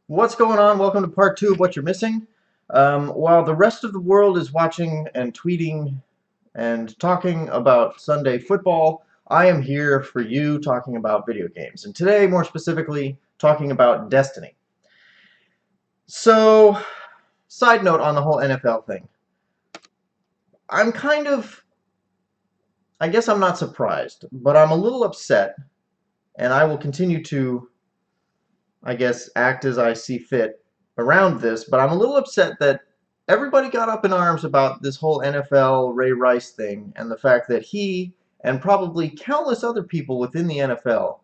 What's going on? Welcome to part 2 of What You're Missing. While the rest of the world is watching and tweeting and talking about Sunday football, I am here for you talking about video games. And today, more specifically, talking about Destiny. So, side note on the whole NFL thing. I'm kind of, I guess I'm not surprised, but I'm a little upset, and I will continue to, I guess, act as I see fit around this, but I'm a little upset that everybody got up in arms about this whole NFL Ray Rice thing and the fact that he and probably countless other people within the NFL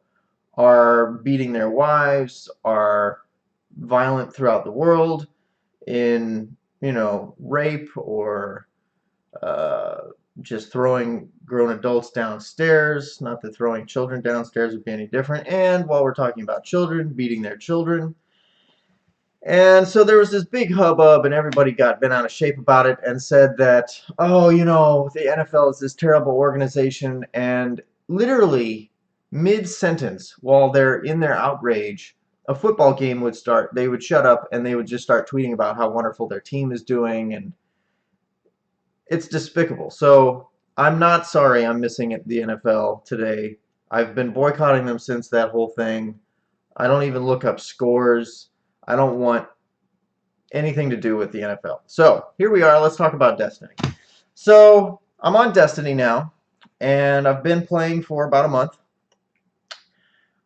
are beating their wives, are violent throughout the world in, rape or uh, just throwing grown adults downstairs. Not that throwing children downstairs would be any different. And while we're talking about children, beating their children. And so there was this big hubbub, and everybody got bent out of shape about it and said that, oh, the NFL is this terrible organization. And literally, mid sentence, while they're in their outrage, a football game would start. They would shut up and they would just start tweeting about how wonderful their team is doing. And it's despicable. So I'm not sorry I'm missing the NFL today. I've been boycotting them since that whole thing. I don't even look up scores. I don't want anything to do with the NFL. So here we are. Let's talk about Destiny. So I'm on Destiny now, and I've been playing for about a month.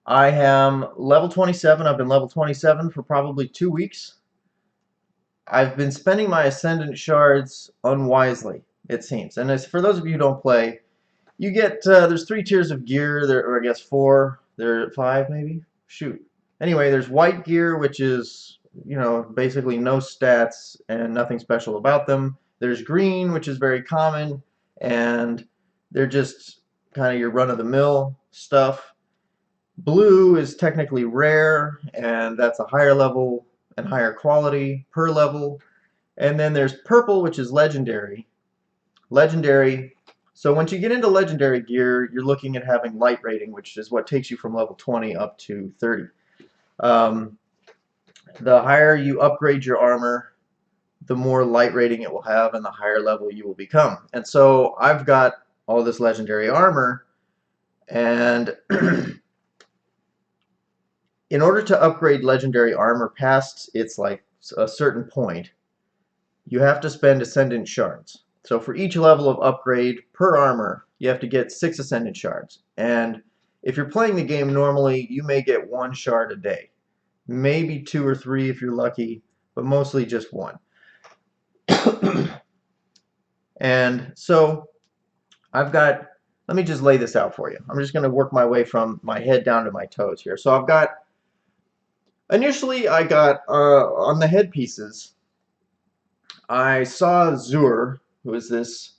I am level 27. I've been level 27 for probably 2 weeks. I've been spending my Ascendant shards unwisely, it seems. And as for those of you who don't play, you get, there's 3 tiers of gear, or I guess 4, there are 5 maybe? Shoot. Anyway, there's white gear, which is, basically no stats and nothing special about them. There's green, which is very common, and they're just kind of your run-of-the-mill stuff. Blue is technically rare, and that's a higher level and higher quality per level. And then there's purple, which is legendary. Legendary. So once you get into legendary gear, you're looking at having light rating, which is what takes you from level 20 up to 30. The higher you upgrade your armor, the more light rating it will have and the higher level you will become. And so I've got all this legendary armor, and in order to upgrade legendary armor past its like a certain point, you have to spend Ascendant shards. So for each level of upgrade per armor, you have to get 6 Ascendant shards. And if you're playing the game normally, you may get 1 shard a day. Maybe 2 or 3 if you're lucky, but mostly just 1. And so I've got, let me just lay this out for you. I'm just going to work my way from my head down to my toes here. So I've got, initially I got, on the headpieces, I saw Zur, who is this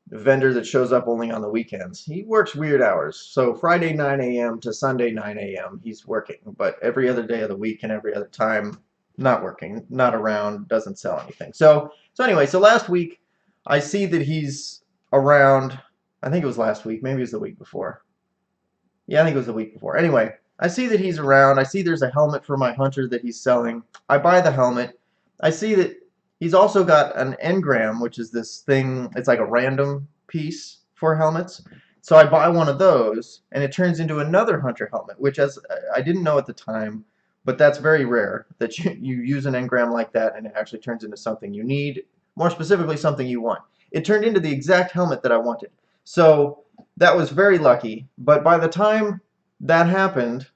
vendor that shows up only on the weekends. He works weird hours. So Friday 9 a.m. to Sunday 9 a.m. he's working, but every other day of the week and every other time not working, not around, doesn't sell anything. So anyway, so last week I see that he's around. I think it was last week, maybe it was the week before. Yeah, I think it was the week before. Anyway, I see that he's around. I see there's a helmet for my hunter that he's selling. I buy the helmet. I see that he's also got an engram, which is this thing, it's like a random piece for helmets. So I buy one of those, and it turns into another hunter helmet, which I didn't know at the time, but that's very rare, that you use an engram like that and it actually turns into something you need, more specifically something you want. It turned into the exact helmet that I wanted. So that was very lucky, but by the time that happened,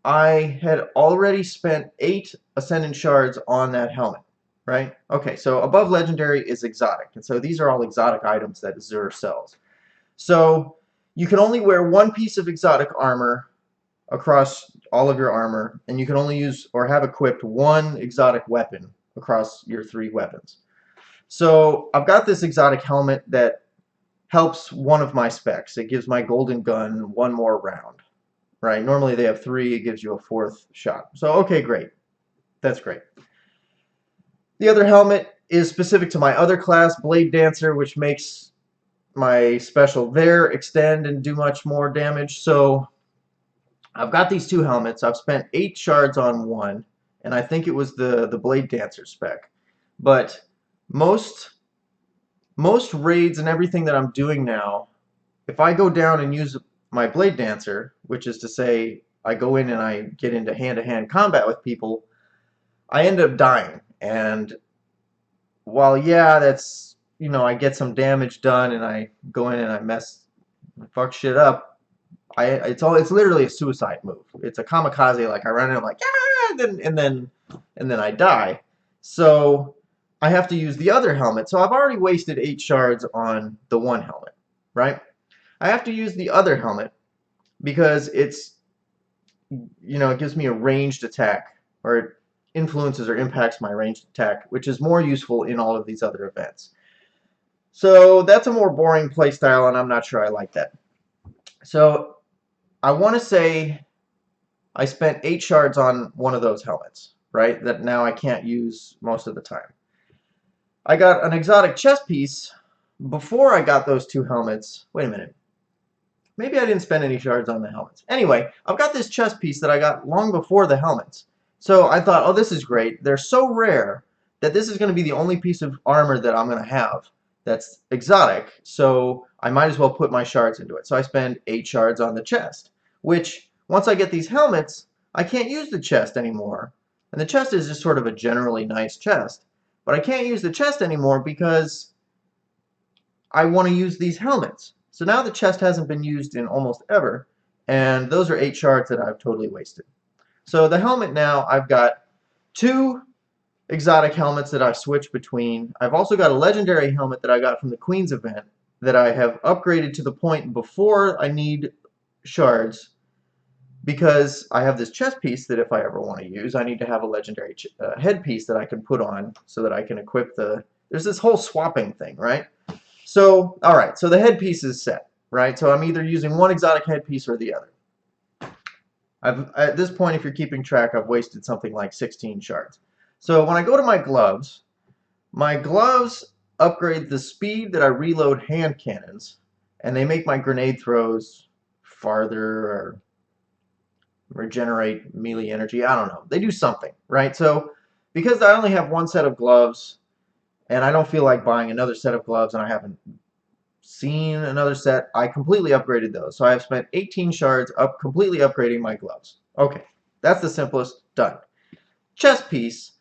I had already spent 8 Ascendant shards on that helmet. Right? Okay, so above legendary is exotic, and so these are all exotic items that Zur sells. So you can only wear 1 piece of exotic armor across all of your armor, and you can only use or have equipped 1 exotic weapon across your 3 weapons. So I've got this exotic helmet that helps one of my specs. It gives my golden gun 1 more round. Right? Normally they have 3, it gives you a 4th shot. So okay, great. That's great. The other helmet is specific to my other class, Blade Dancer, which makes my special there extend and do much more damage. So I've got these two helmets. I've spent 8 shards on one, and I think it was the Blade Dancer spec. But most raids and everything that I'm doing now, if I go down and use my Blade Dancer, which is to say I go in and I get into hand-to-hand combat with people, I end up dying. And while yeah, that's, you know, I get some damage done and I go in and I fuck shit up, it's literally a suicide move. It's a kamikaze. Like I run in, I'm like yeah, and then I die. So I have to use the other helmet. So I've already wasted 8 shards on the one helmet, right? I have to use the other helmet because it's, you know, it gives me a ranged attack, or it influences or impacts my ranged attack, which is more useful in all of these other events. So that's a more boring playstyle, and I'm not sure I like that. So I want to say I spent 8 shards on one of those helmets, right? That now I can't use most of the time. I got an exotic chest piece before I got those 2 helmets. Wait a minute. Maybe I didn't spend any shards on the helmets. Anyway, I've got this chest piece that I got long before the helmets. So I thought, oh, this is great. They're so rare that this is going to be the only piece of armor that I'm going to have that's exotic. So I might as well put my shards into it. So I spend 8 shards on the chest, which once I get these helmets, I can't use the chest anymore. And the chest is just sort of a generally nice chest. But I can't use the chest anymore because I want to use these helmets. So now the chest hasn't been used in almost ever, and those are 8 shards that I've totally wasted. So the helmet now, I've got 2 exotic helmets that I've switched between. I've also got a legendary helmet that I got from the Queen's event that I have upgraded to the point before I need shards, because I have this chest piece that if I ever want to use, I need to have a legendary headpiece that I can put on so that I can equip the... There's this whole swapping thing, right? So, alright, so the headpiece is set, right? So I'm either using one exotic headpiece or the other. At this point, if you're keeping track, I've wasted something like 16 shards. So when I go to my gloves upgrade the speed that I reload hand cannons, and they make my grenade throws farther or regenerate melee energy. I don't know. They do something, right? So because I only have one set of gloves, and I don't feel like buying another set of gloves, and I haven't seen another set, I completely upgraded those. So I have spent 18 shards completely upgrading my gloves. Okay, that's the simplest. Done. Chest piece.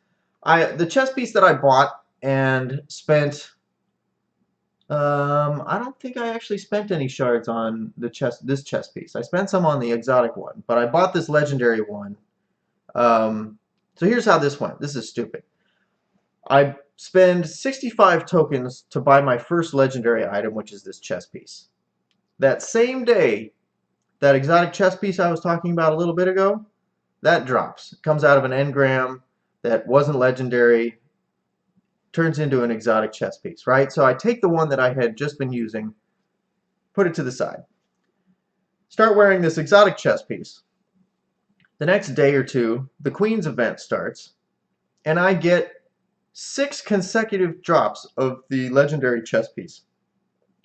The chest piece that I bought and spent, I don't think I actually spent any shards on this chest piece. I spent some on the exotic one, but I bought this legendary one. So here's how this went. This is stupid. I spend 65 tokens to buy my first legendary item, which is this chest piece. That same day, that exotic chest piece I was talking about a little bit ago, that drops. It comes out of an engram that wasn't legendary, turns into an exotic chest piece, right? So I take the one that I had just been using, put it to the side, start wearing this exotic chest piece. The next day or two, the Queen's event starts, and I get 6 consecutive drops of the legendary chest piece.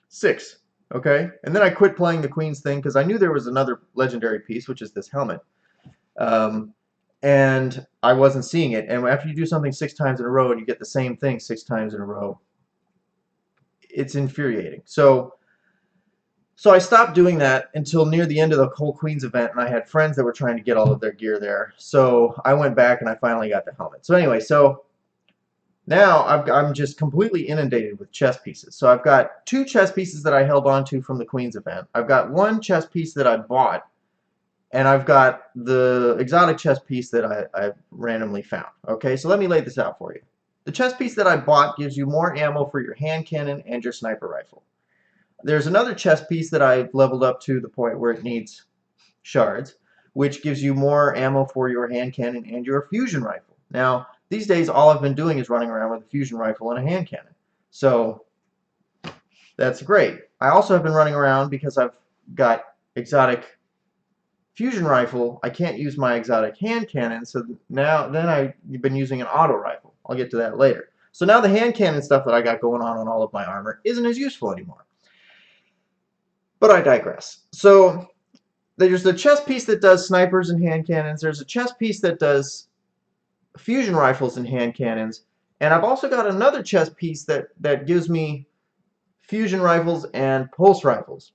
6, okay? And then I quit playing the Queen's thing because I knew there was another legendary piece, which is this helmet. And I wasn't seeing it. And after you do something 6 times in a row and you get the same thing 6 times in a row, it's infuriating. So I stopped doing that until near the end of the whole Queen's event, and I had friends that were trying to get all of their gear there. So I went back and I finally got the helmet. So anyway, so now I'm just completely inundated with chess pieces. So I've got 2 chess pieces that I held on to from the Queen's event. I've got 1 chess piece that I bought, and I've got the exotic chess piece that I randomly found. Okay, so let me lay this out for you. The chess piece that I bought gives you more ammo for your hand cannon and your sniper rifle. There's another chess piece that I've leveled up to the point where it needs shards, which gives you more ammo for your hand cannon and your fusion rifle. Now, these days, all I've been doing is running around with a fusion rifle and a hand cannon. So that's great. I also have been running around because I've got exotic fusion rifle. I can't use my exotic hand cannon, so then I've been using an auto rifle. I'll get to that later. So now the hand cannon stuff that I got going on all of my armor isn't as useful anymore. But I digress. So there's the chest piece that does snipers and hand cannons. There's a chest piece that does fusion rifles and hand cannons. And I've also got another chest piece that gives me fusion rifles and pulse rifles.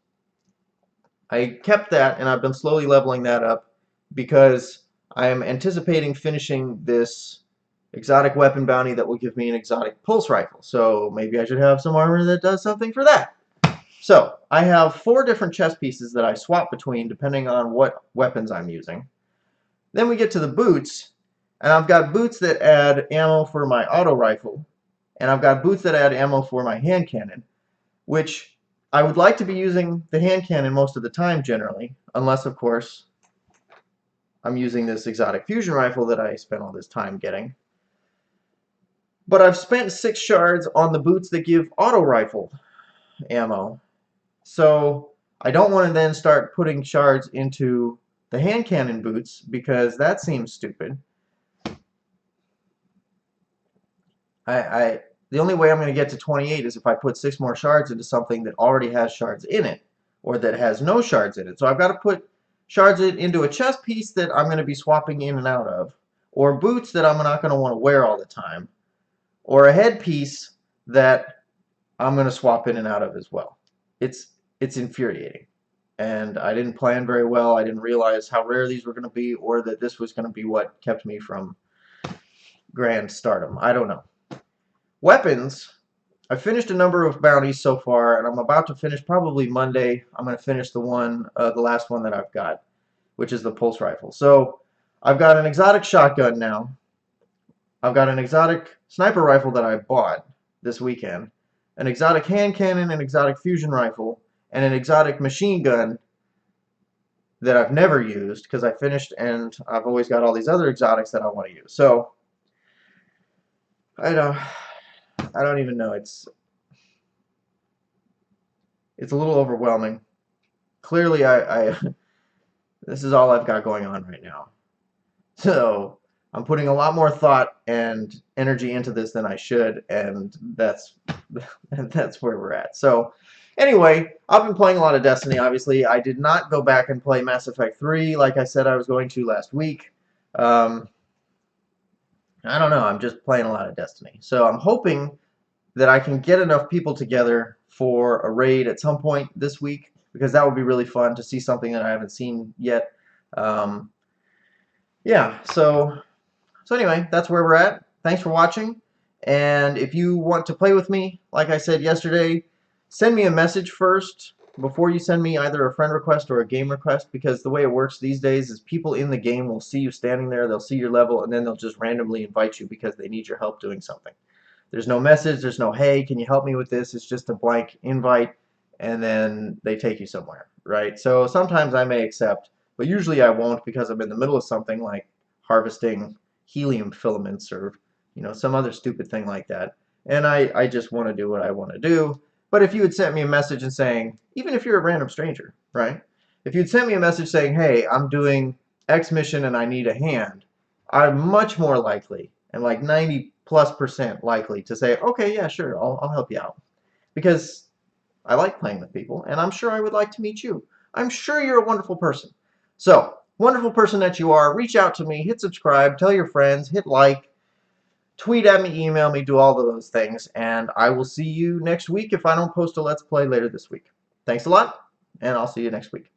I kept that, and I've been slowly leveling that up because I am anticipating finishing this exotic weapon bounty that will give me an exotic pulse rifle. So maybe I should have some armor that does something for that. So I have 4 different chest pieces that I swap between depending on what weapons I'm using. Then we get to the boots, and I've got boots that add ammo for my auto rifle, and I've got boots that add ammo for my hand cannon, which I would like to be using the hand cannon most of the time generally, unless of course I'm using this exotic fusion rifle that I spent all this time getting. But I've spent 6 shards on the boots that give auto rifle ammo. So I don't want to then start putting shards into the hand cannon boots because that seems stupid. The only way I'm going to get to 28 is if I put 6 more shards into something that already has shards in it, or that has no shards in it. So I've got to put shards into a chest piece that I'm going to be swapping in and out of, or boots that I'm not going to want to wear all the time, or a headpiece that I'm going to swap in and out of as well. It's infuriating. And I didn't plan very well. I didn't realize how rare these were going to be, or that this was going to be what kept me from grand stardom. I don't know. Weapons, I've finished a number of bounties so far, and I'm about to finish probably Monday. I'm going to finish the last one that I've got, which is the pulse rifle. So I've got an exotic shotgun now. I've got an exotic sniper rifle that I bought this weekend, an exotic hand cannon, an exotic fusion rifle, and an exotic machine gun that I've never used because I finished, and I've always got all these other exotics that I want to use. So I don't even know. It's a little overwhelming. Clearly, this is all I've got going on right now. So I'm putting a lot more thought and energy into this than I should, and that's where we're at. So anyway, I've been playing a lot of Destiny, obviously. I did not go back and play Mass Effect 3 like I said I was going to last week. I don't know. I'm just playing a lot of Destiny. So I'm hoping that I can get enough people together for a raid at some point this week, because that would be really fun to see something that I haven't seen yet. Yeah, so anyway, that's where we're at. Thanks for watching, and if you want to play with me, like I said yesterday, send me a message first before you send me either a friend request or a game request, because the way it works these days is people in the game will see you standing there, they'll see your level, and then they'll just randomly invite you because they need your help doing something. There's no message, there's no, hey, can you help me with this? It's just a blank invite, and then they take you somewhere, right? So sometimes I may accept, but usually I won't because I'm in the middle of something like harvesting helium filaments or some other stupid thing like that. And I just want to do what I want to do. But if you had sent me a message and saying, even if you're a random stranger, right? If you'd sent me a message saying, hey, I'm doing X mission and I need a hand, I'm much more likely, and like 90+% likely to say, okay, yeah, sure, I'll help you out. Because I like playing with people, and I'm sure I would like to meet you. I'm sure you're a wonderful person. So, wonderful person that you are, reach out to me, hit subscribe, tell your friends, hit like, tweet at me, email me, do all of those things, and I will see you next week if I don't post a Let's Play later this week. Thanks a lot, and I'll see you next week.